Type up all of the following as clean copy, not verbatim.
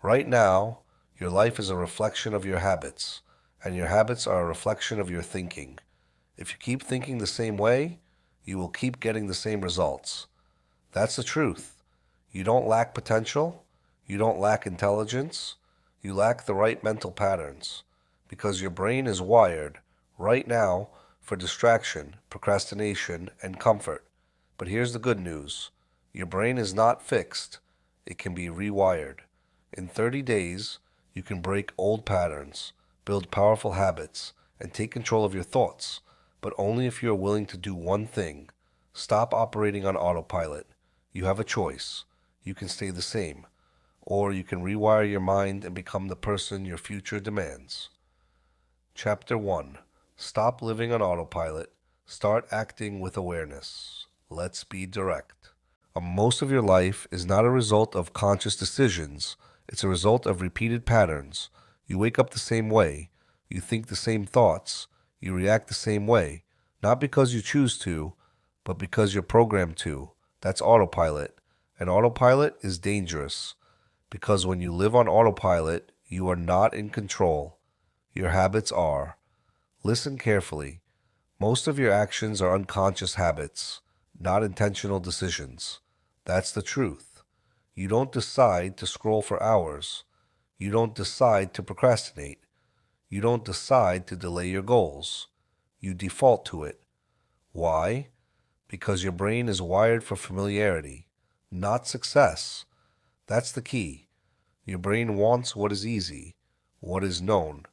Right now, your life is a reflection of your habits, and your habits are a reflection of your thinking. If you keep thinking the same way, you will keep getting the same results. That's the truth. You don't lack potential. You don't lack intelligence. You lack the right mental patterns because your brain is wired right now for distraction, procrastination, and comfort. But here's the good news. Your brain is not fixed. It can be rewired. In 30 days, you can break old patterns, build powerful habits, and take control of your thoughts, but only if you are willing to do one thing. Stop operating on autopilot. You have a choice. You can stay the same, or you can rewire your mind and become the person your future demands. Chapter 1. Stop living on autopilot. Start acting with awareness. Let's be direct. Most of your life is not a result of conscious decisions. It's a result of repeated patterns. You wake up the same way. You think the same thoughts. You react the same way. Not because you choose to, but because you're programmed to. That's autopilot. And autopilot is dangerous because when you live on autopilot, you are not in control. Your habits are. Listen carefully. Most of your actions are unconscious habits, not intentional decisions. That's the truth. You don't decide to scroll for hours. You don't decide to procrastinate. You don't decide to delay your goals. You default to it. Why? Because your brain is wired for familiarity, not success. That's the key. Your brain wants what is easy, what is known,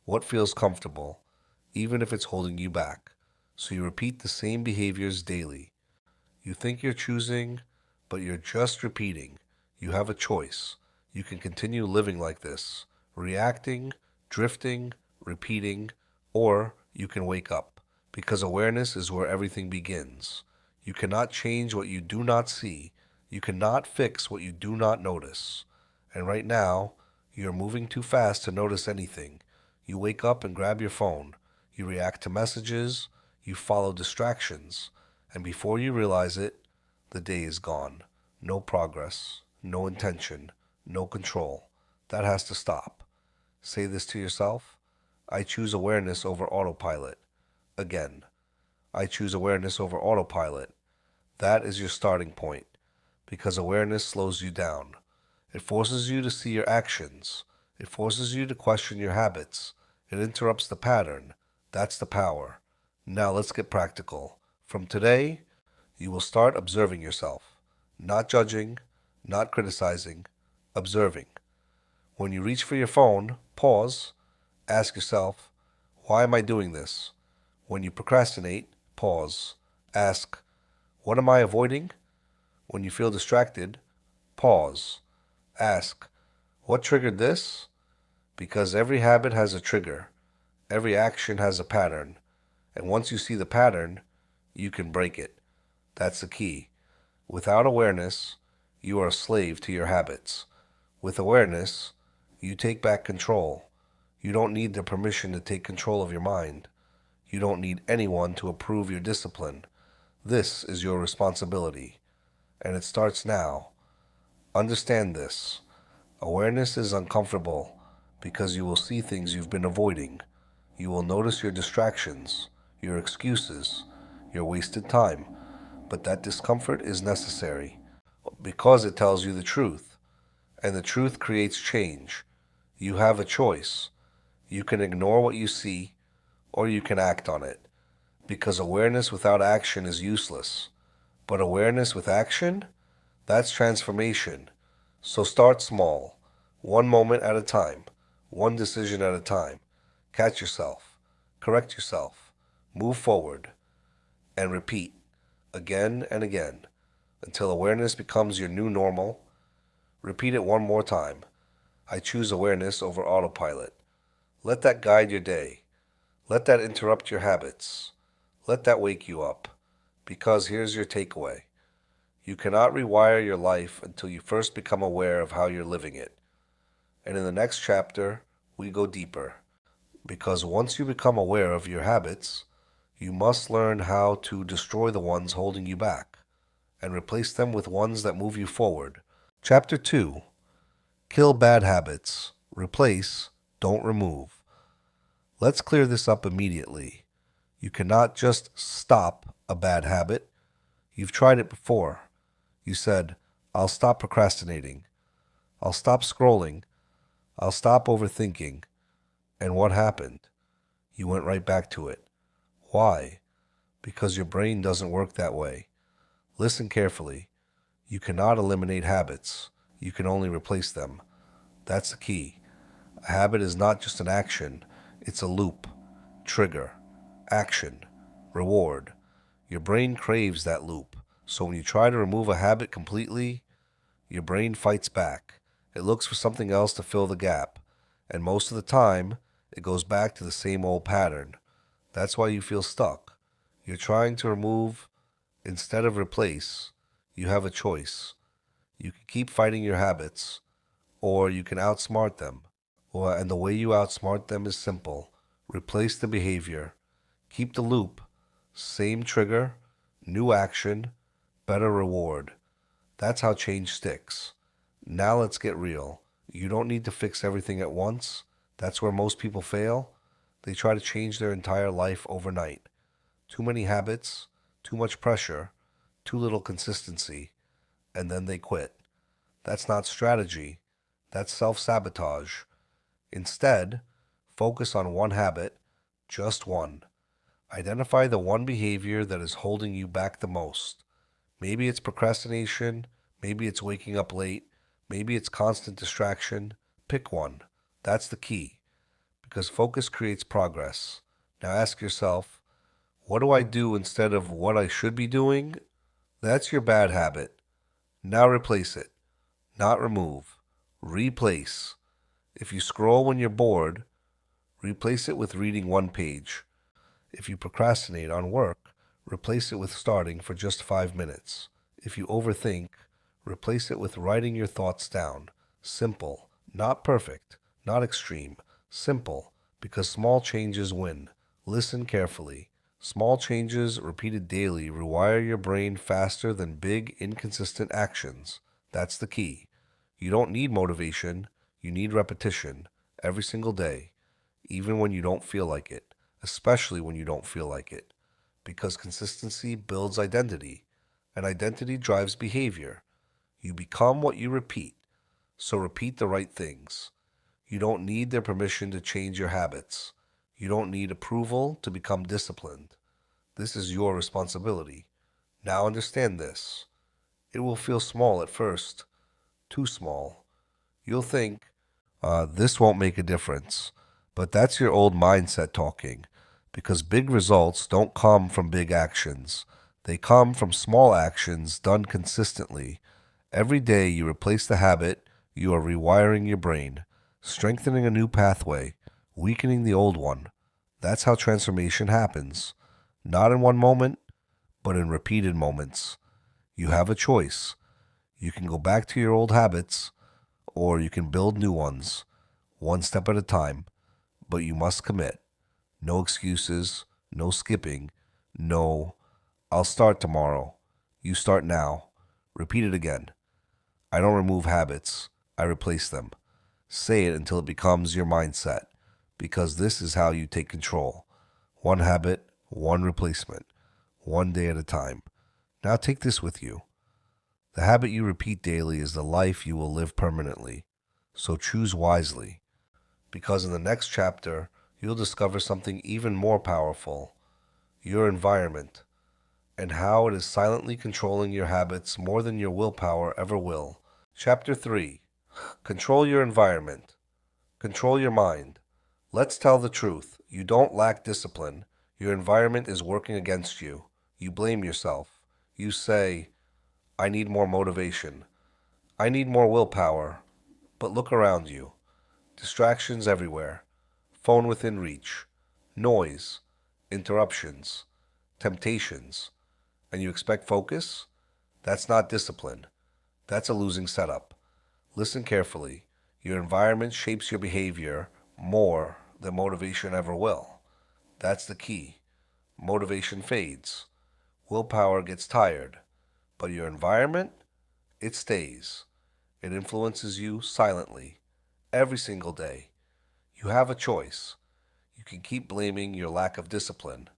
what feels comfortable, even if it's holding you back. So you repeat the same behaviors daily. You think you're choosing, but you're just repeating. You have a choice. You can continue living like this, reacting, drifting, repeating, or you can wake up, because awareness is where everything begins. You cannot change what you do not see. You cannot fix what you do not notice. And right now, you're moving too fast to notice anything. You wake up and grab your phone. You react to messages. You follow distractions. And before you realize it, the day is gone. No progress, no intention, no control. That has to stop. Say this to yourself. I choose awareness over autopilot. Again, I choose awareness over autopilot. That is your starting point, because awareness slows you down. It forces you to see your actions. It forces you to question your habits. It interrupts the pattern. That's the power. Now let's get practical. From today, you will start observing yourself. Not judging, not criticizing, observing. When you reach for your phone, pause. Ask yourself, why am I doing this? When you procrastinate, pause. Ask, what am I avoiding? When you feel distracted, pause. Ask, what triggered this? Because every habit has a trigger. Every action has a pattern. And once you see the pattern, you can break it. That's the key. Without awareness, you are a slave to your habits. With awareness, you take back control. You don't need the permission to take control of your mind. You don't need anyone to approve your discipline. This is your responsibility. And it starts now. Understand this. Awareness is uncomfortable because you will see things you've been avoiding. You will notice your distractions, your excuses, your wasted time. But that discomfort is necessary because it tells you the truth. And the truth creates change. You have a choice. You can ignore what you see, or you can act on it. Because awareness without action is useless. But awareness with action? That's transformation. So start small, one moment at a time, one decision at a time. Catch yourself, correct yourself, move forward, and repeat again and again until awareness becomes your new normal. Repeat it one more time. I choose awareness over autopilot. Let that guide your day. Let that interrupt your habits. Let that wake you up. Because here's your takeaway. You cannot rewire your life until you first become aware of how you're living it. And in the next chapter, we go deeper. Because once you become aware of your habits, you must learn how to destroy the ones holding you back and replace them with ones that move you forward. Chapter 2. Kill bad habits. Replace, don't remove. Let's clear this up immediately. You cannot just stop a bad habit. You've tried it before. You said, I'll stop procrastinating. I'll stop scrolling. I'll stop overthinking. And what happened? You went right back to it. Why? Because your brain doesn't work that way. Listen carefully. You cannot eliminate habits. You can only replace them. That's the key. A habit is not just an action. It's a loop. Trigger. Action. Reward. Your brain craves that loop. So when you try to remove a habit completely, your brain fights back. It looks for something else to fill the gap. And most of the time, it goes back to the same old pattern. That's why you feel stuck. You're trying to remove instead of replace. You have a choice. You can keep fighting your habits, or you can outsmart them. And the way you outsmart them is simple. Replace the behavior. Keep the loop. Same trigger, new action, better reward. That's how change sticks. Now let's get real. You don't need to fix everything at once. That's where most people fail. They try to change their entire life overnight. Too many habits, too much pressure, too little consistency, and then they quit. That's not strategy. That's self-sabotage. Instead, focus on one habit, just one. Identify the one behavior that is holding you back the most. Maybe it's procrastination, maybe it's waking up late, maybe it's constant distraction. Pick one. That's the key. Because focus creates progress. Now ask yourself, what do I do instead of what I should be doing? That's your bad habit. Now replace it. Not remove. Replace. If you scroll when you're bored, replace it with reading one page. If you procrastinate on work, replace it with starting for just 5 minutes. If you overthink, replace it with writing your thoughts down. Simple, not perfect, not extreme. Simple, because small changes win. Listen carefully. Small changes repeated daily rewire your brain faster than big, inconsistent actions. That's the key. You don't need motivation. You need repetition every single day, even when you don't feel like it, especially when you don't feel like it, because consistency builds identity, and identity drives behavior. You become what you repeat, so repeat the right things. You don't need their permission to change your habits. You don't need approval to become disciplined. This is your responsibility. Now understand this. It will feel small at first, too small. You'll think, this won't make a difference. But that's your old mindset talking, because big results don't come from big actions. They come from small actions done consistently. Every day you replace the habit, you are rewiring your brain, strengthening a new pathway, weakening the old one. That's how transformation happens. Not in one moment, but in repeated moments. You have a choice. You can go back to your old habits, or you can build new ones, one step at a time. But you must commit. No excuses, no skipping, no, I'll start tomorrow. You start now. Repeat it again. I don't remove habits, I replace them. Say it until it becomes your mindset, because this is how you take control. One habit, one replacement, one day at a time. Now take this with you. The habit you repeat daily is the life you will live permanently. So choose wisely, because in the next chapter, you'll discover something even more powerful, your environment, and how it is silently controlling your habits more than your willpower ever will. Chapter 3. Control your environment. Control your mind. Let's tell the truth. You don't lack discipline. Your environment is working against you. You blame yourself. You say, I need more motivation. I need more willpower. But look around you. Distractions everywhere. Phone within reach. Noise. Interruptions. Temptations. And you expect focus? That's not discipline. That's a losing setup. Listen carefully. Your environment shapes your behavior more than motivation ever will. That's the key. Motivation fades. Willpower gets tired. But your environment, it stays. It influences you silently, every single day. You have a choice. You can keep blaming your lack of discipline,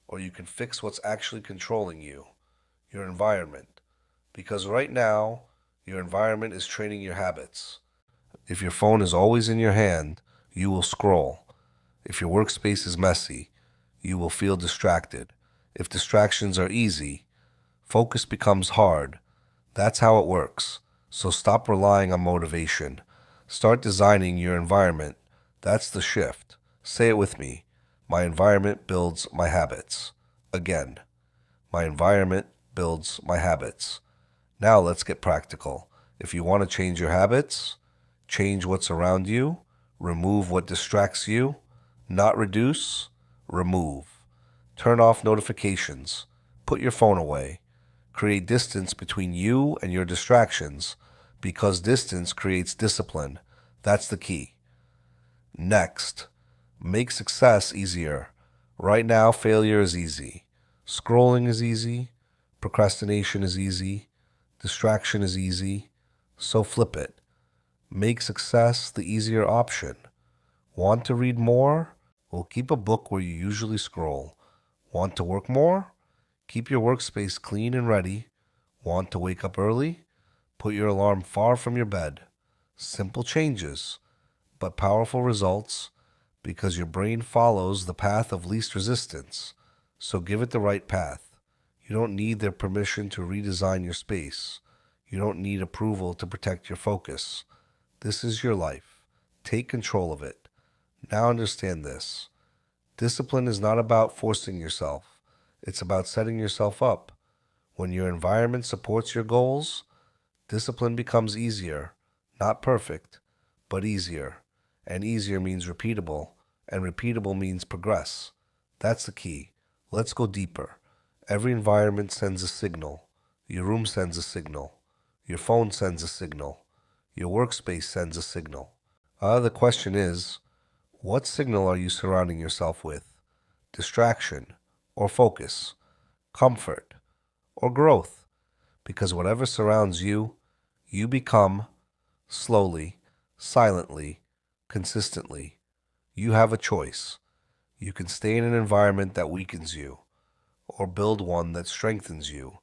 or you can fix what's actually controlling you, your environment. Because right now, your environment is training your habits. If your phone is always in your hand, you will scroll. If your workspace is messy, you will feel distracted. If distractions are easy, focus becomes hard. That's how it works. So stop relying on motivation. Start designing your environment. That's the shift. Say it with me. My environment builds my habits. Again, my environment builds my habits. Now let's get practical. If you want to change your habits, change what's around you, remove what distracts you, not reduce, remove. Turn off notifications, put your phone away, create distance between you and your distractions, because distance creates discipline. That's the key. Next, make success easier. Right now, failure is easy. Scrolling is easy. Procrastination is easy. Distraction is easy. So flip it. Make success the easier option. Want to read more? Well, keep a book where you usually scroll. Want to work more? Keep your workspace clean and ready. Want to wake up early? Put your alarm far from your bed. Simple changes, but powerful results, because your brain follows the path of least resistance. So give it the right path. You don't need their permission to redesign your space. You don't need approval to protect your focus. This is your life. Take control of it. Now understand this. Discipline is not about forcing yourself. It's about setting yourself up. When your environment supports your goals, discipline becomes easier. Not perfect, but easier. And easier means repeatable, and repeatable means progress. That's the key. Let's go deeper. Every environment sends a signal. Your room sends a signal. Your phone sends a signal. Your workspace sends a signal. The question is, what signal are you surrounding yourself with? Distraction or focus? Comfort or growth? Because whatever surrounds you, you become slowly, silently, consistently. You have a choice. You can stay in an environment that weakens you, or build one that strengthens you,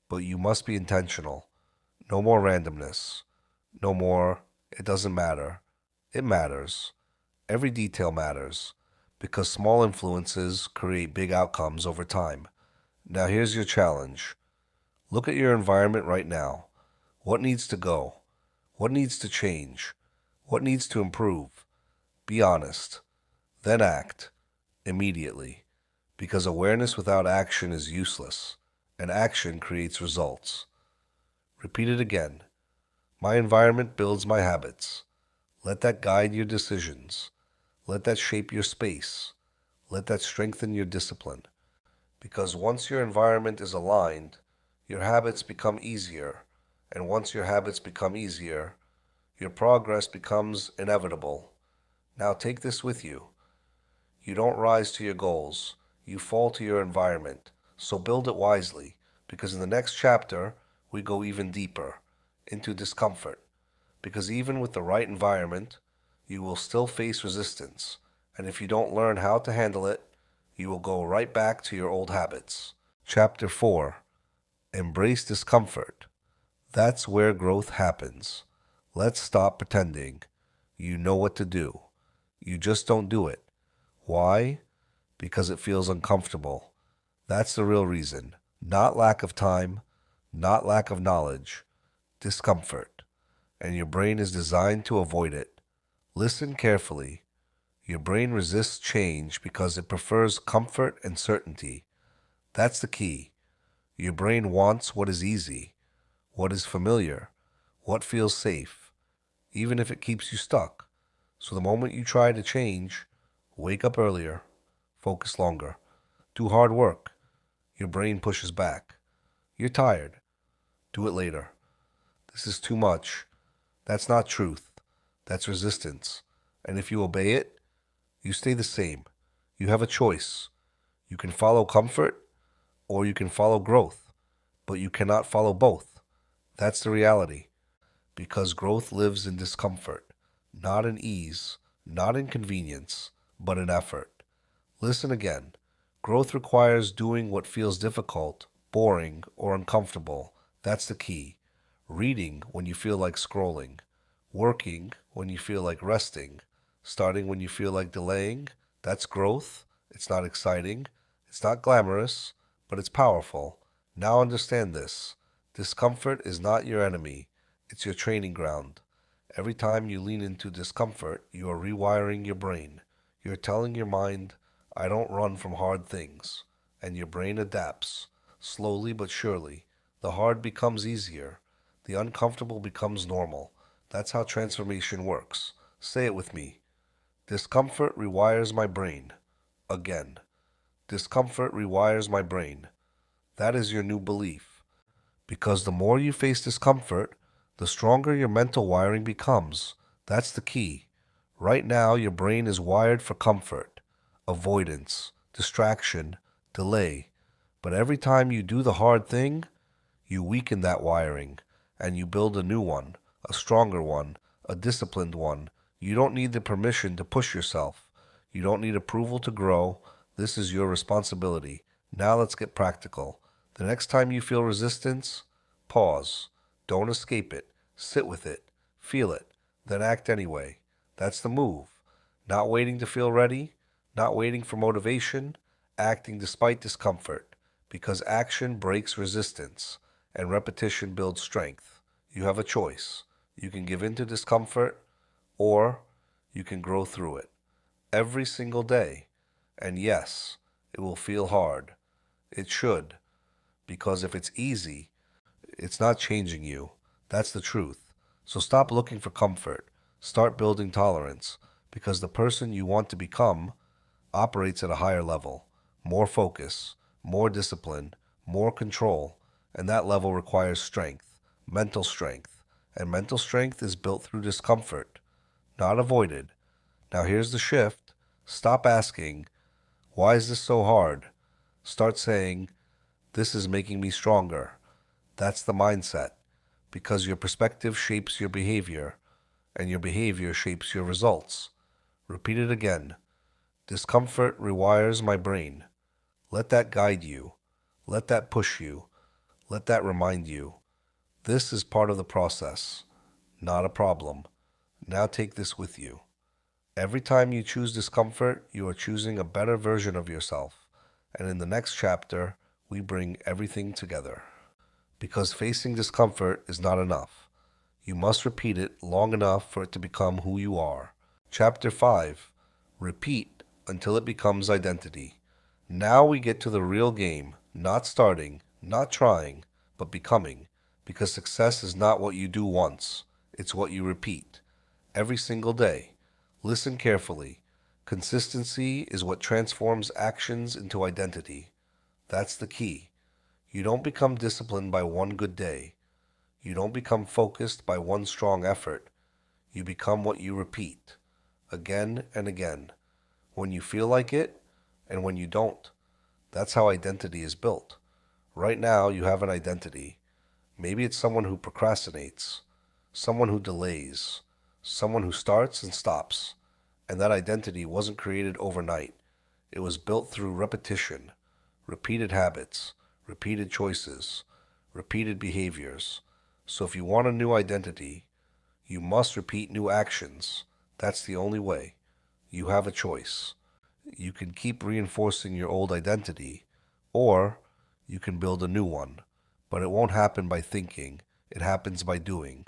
but you must be intentional. No more randomness. No more, it doesn't matter. It matters. Every detail matters, because small influences create big outcomes over time. Now here's your challenge. Look at your environment right now. What needs to go? What needs to change? What needs to improve? Be honest. Then act. Immediately. Because awareness without action is useless, and action creates results. Repeat it again. My environment builds my habits. Let that guide your decisions. Let that shape your space. Let that strengthen your discipline. Because once your environment is aligned, your habits become easier. And once your habits become easier, your progress becomes inevitable. Now take this with you. You don't rise to your goals. You fall to your environment. So build it wisely, because in the next chapter, we go even deeper into discomfort. Because even with the right environment, you will still face resistance. And if you don't learn how to handle it, you will go right back to your old habits. Chapter 4. Embrace discomfort. That's where growth happens. Let's stop pretending. You know what to do. You just don't do it. Why? Because it feels uncomfortable. That's the real reason. Not lack of time, not lack of knowledge. Discomfort. And your brain is designed to avoid it. Listen carefully. Your brain resists change because it prefers comfort and certainty. That's the key. Your brain wants what is easy, what is familiar, what feels safe, even if it keeps you stuck. So the moment you try to change, wake up earlier, focus longer, do hard work, your brain pushes back. You're tired. Do it later. This is too much. That's not truth. That's resistance. And if you obey it, you stay the same. You have a choice. You can follow comfort or you can follow growth, but you cannot follow both. That's the reality. because growth lives in discomfort, not in ease, not in convenience, but in effort. Listen again. Growth requires doing what feels difficult, boring, or uncomfortable. That's the key. Reading when you feel like scrolling. Working when you feel like resting. Starting when you feel like delaying. That's growth. It's not exciting. It's not glamorous, but it's powerful. Now understand this. Discomfort is not your enemy. It's your training ground. Every time you lean into discomfort, you are rewiring your brain. You're telling your mind, I don't run from hard things. And your brain adapts. Slowly but surely. The hard becomes easier. The uncomfortable becomes normal. That's how transformation works. Say it with me. Discomfort rewires my brain. Again. Discomfort rewires my brain. That is your new belief. Because the more you face discomfort, the stronger your mental wiring becomes. That's the key. Right now, your brain is wired for comfort, avoidance, distraction, delay. But every time you do the hard thing, you weaken that wiring and you build a new one, a stronger one, a disciplined one. You don't need the permission to push yourself. You don't need approval to grow. This is your responsibility. Now let's get practical. The next time you feel resistance, pause. Don't escape it. Sit with it. Feel it. Then act anyway. That's the move. Not waiting to feel ready. Not waiting for motivation. Acting despite discomfort. Because action breaks resistance and repetition builds strength. You have a choice. You can give in to discomfort or you can grow through it. Every single day. And yes, it will feel hard. It should. Because if it's easy, it's not changing you. That's the truth. So stop looking for comfort. Start building tolerance. Because the person you want to become operates at a higher level. More focus, more discipline, more control. And that level requires strength, mental strength. And mental strength is built through discomfort, not avoided. Now here's the shift. Stop asking, why is this so hard? Start saying, this is making me stronger. That's the mindset. Because your perspective shapes your behavior, and your behavior shapes your results. Repeat it again. Discomfort rewires my brain. Let that guide you. Let that push you. Let that remind you. This is part of the process, not a problem. Now take this with you. Every time you choose discomfort, you are choosing a better version of yourself. And in the next chapter, we bring everything together. Because facing discomfort is not enough. You must repeat it long enough for it to become who you are. Chapter 5. Repeat until it becomes identity. Now we get to the real game, not starting, not trying, but becoming. Because success is not what you do once, it's what you repeat. Every single day. Listen carefully. Consistency is what transforms actions into identity. That's the key. You don't become disciplined by one good day. You don't become focused by one strong effort. You become what you repeat, again and again, when you feel like it and when you don't. That's how identity is built. Right now, you have an identity. Maybe it's someone who procrastinates, someone who delays, someone who starts and stops. And that identity wasn't created overnight. It was built through repetition, repeated habits, repeated choices, repeated behaviors. So if you want a new identity, you must repeat new actions. That's the only way. You have a choice. You can keep reinforcing your old identity, or you can build a new one. But it won't happen by thinking. It happens by doing.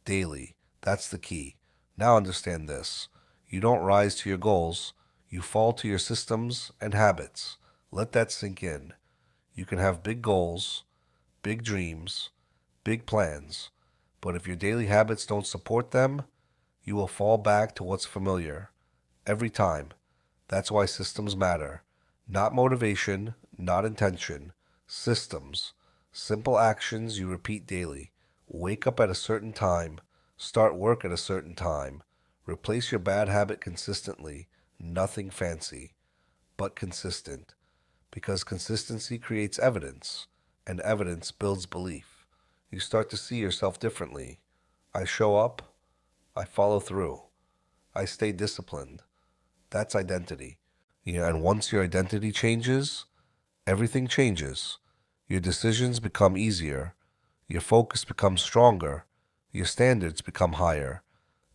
Daily. That's the key. Now understand this. You don't rise to your goals. You fall to your systems and habits. Let that sink in. You can have big goals, big dreams, big plans, but if your daily habits don't support them, you will fall back to what's familiar. Every time. That's why systems matter. Not motivation, not intention. Systems. Simple actions you repeat daily. Wake up at a certain time. Start work at a certain time. Replace your bad habit consistently. Nothing fancy, but consistent. Because consistency creates evidence, and evidence builds belief. You start to see yourself differently. I show up. I follow through. I stay disciplined. That's identity. And once your identity changes, everything changes. Your decisions become easier. Your focus becomes stronger. Your standards become higher.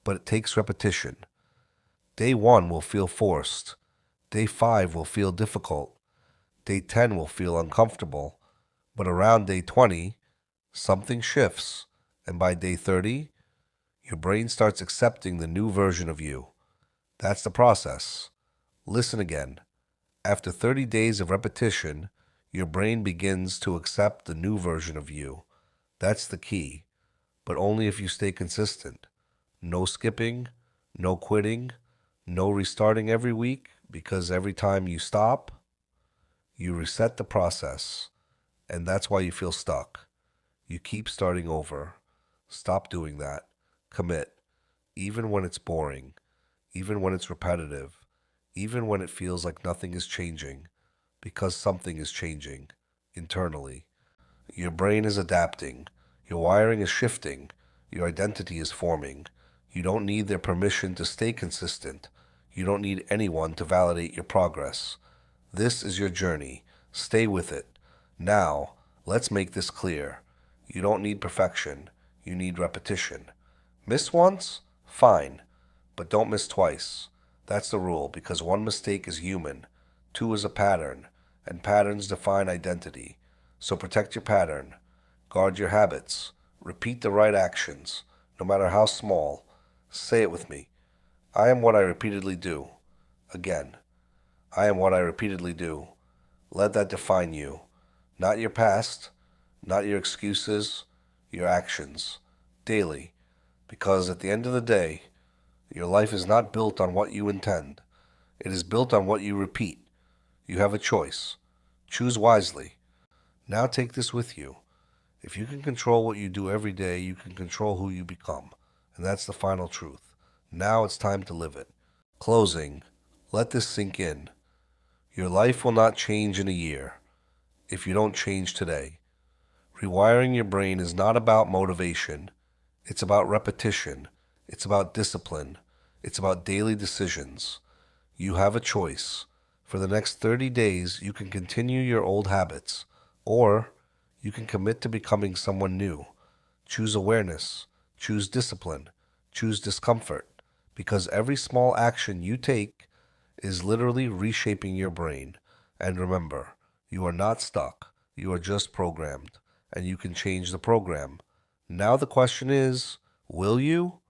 But it takes repetition. Day 1 will feel forced. Day 5 will feel difficult. Day 10 will feel uncomfortable. But around day 20, something shifts. And by day 30, your brain starts accepting the new version of you. That's the process. Listen again. After 30 days of repetition, your brain begins to accept the new version of you. That's the key. But only if you stay consistent. No skipping, no quitting, no restarting every week, because every time you stop, you reset the process. And that's why you feel stuck. You keep starting over. Stop doing that. Commit. Even when it's boring. Even when it's repetitive. Even when it feels like nothing is changing. Because something is changing. Internally. Your brain is adapting. Your wiring is shifting. Your identity is forming. You don't need their permission to stay consistent. You don't need anyone to validate your progress. This is your journey. Stay with it. Now, let's make this clear. You don't need perfection. You need repetition. Miss once? Fine. But don't miss twice. That's the rule, because one mistake is human. 2 is a pattern, and patterns define identity. So protect your pattern. Guard your habits. Repeat the right actions, no matter how small. Say it with me. I am what I repeatedly do. Again. I am what I repeatedly do. Let that define you. Not your past, not your excuses, your actions. Daily. Because at the end of the day, your life is not built on what you intend. It is built on what you repeat. You have a choice. Choose wisely. Now take this with you. If you can control what you do every day, you can control who you become. And that's the final truth. Now it's time to live it. Closing. Let this sink in. Your life will not change in a year if you don't change today. Rewiring your brain is not about motivation. It's about repetition. It's about discipline. It's about daily decisions. You have a choice. For the next 30 days, you can continue your old habits, or you can commit to becoming someone new. Choose awareness. Choose discipline. Choose discomfort. Because every small action you take is literally reshaping your brain. And remember, you are not stuck. You are just programmed. And you can change the program. Now the question is, will you?